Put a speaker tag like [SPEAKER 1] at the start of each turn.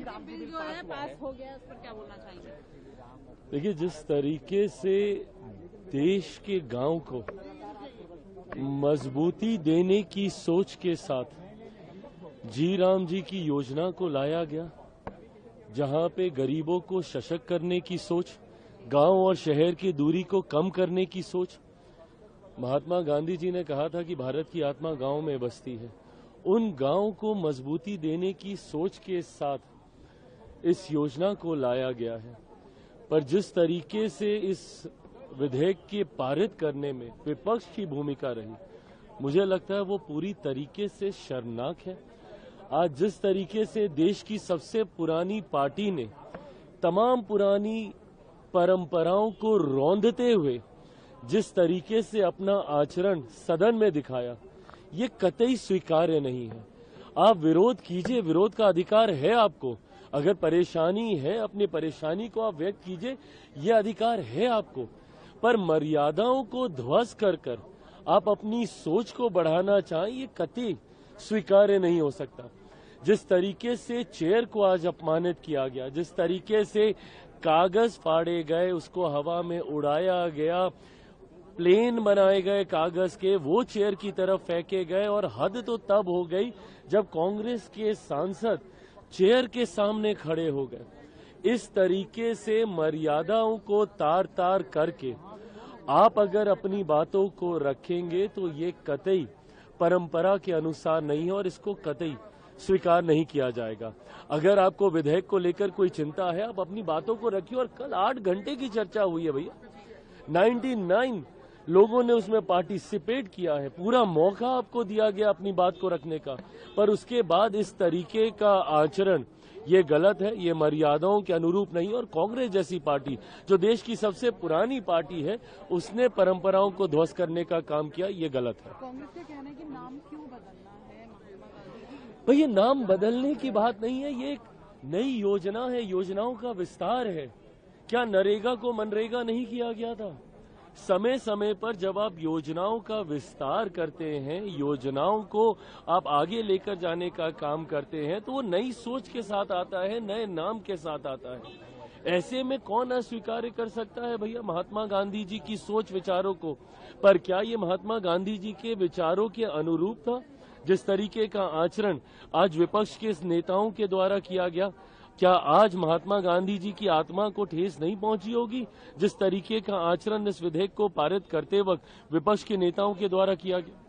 [SPEAKER 1] Bill जो है पास हो गया, उस पर क्या बोलना चाहेंगे?
[SPEAKER 2] देखिए, जिस तरीके से देश के गांव को मजबूती देने की सोच के साथ जी राम जी की योजना को लाया गया, जहां पे गरीबों को सशक्त करने की सोच, गांव और शहर की दूरी को कम करने की सोच। महात्मा गांधी जी ने कहा था कि भारत की आत्मा गांव में बसती है। उन गांव को मजबूती देने की सोच के साथ इस योजना को लाया गया है। पर जिस तरीके से इस विधेयक के पारित करने में विपक्ष की भूमिका रही, मुझे लगता है वो पूरी तरीके से शर्मनाक है। आज जिस तरीके से देश की सबसे पुरानी पार्टी ने तमाम पुरानी परंपराओं को रौंदते हुए जिस तरीके से अपना आचरण सदन में दिखाया, ये कतई स्वीकार्य नहीं है। आप विरोध कीजिए, विरोध का अधिकार है आपको। अगर परेशानी है, अपनी परेशानी को आप व्यक्त कीजिए, ये अधिकार है आपको। पर मर्यादाओं को ध्वस्त कर आप अपनी सोच को बढ़ाना चाहें, ये कतई स्वीकार्य नहीं हो सकता। जिस तरीके से चेयर को आज अपमानित किया गया, जिस तरीके से कागज फाड़े गए, उसको हवा में उड़ाया गया, प्लेन बनाए गए कागज के, वो चेयर की तरफ फेंके गए। और हद तो तब हो गई जब कांग्रेस के सांसद चेयर के सामने खड़े हो गए। इस तरीके से मर्यादाओं को तार तार करके आप अगर अपनी बातों को रखेंगे तो ये कतई परंपरा के अनुसार नहीं है और इसको कतई स्वीकार नहीं किया जाएगा। अगर आपको विधेयक को लेकर कोई चिंता है, आप अपनी बातों को रखिए। और कल 8 घंटे की चर्चा हुई है भैया, 99 लोगों ने उसमें पार्टिसिपेट किया है। पूरा मौका आपको दिया गया अपनी बात को रखने का, पर उसके बाद इस तरीके का आचरण ये गलत है, ये मर्यादाओं के अनुरूप नहीं। और कांग्रेस जैसी पार्टी जो देश की सबसे पुरानी पार्टी है, उसने परंपराओं को ध्वस्त करने का काम किया, ये गलत है।
[SPEAKER 1] कांग्रेस का कहना है कि नाम क्यों बदलना है
[SPEAKER 2] भैया, नाम बदलने की बात नहीं है, ये एक नई योजना है, योजनाओं का विस्तार है। क्या नरेगा को मनरेगा नहीं किया गया था? समय समय पर जब आप योजनाओं का विस्तार करते हैं, योजनाओं को आप आगे लेकर जाने का काम करते हैं, तो वो नई सोच के साथ आता है, नए नाम के साथ आता है। ऐसे में कौन अस्वीकार कर सकता है भैया महात्मा गांधी जी की सोच विचारों को? पर क्या ये महात्मा गांधी जी के विचारों के अनुरूप था? जिस तरीके का आचरण आज विपक्ष के नेताओं के द्वारा किया गया, क्या आज महात्मा गांधी जी की आत्मा को ठेस नहीं पहुंची होगी? जिस तरीके का आचरण इस विधेयक को पारित करते वक्त विपक्ष के नेताओं के द्वारा किया गया।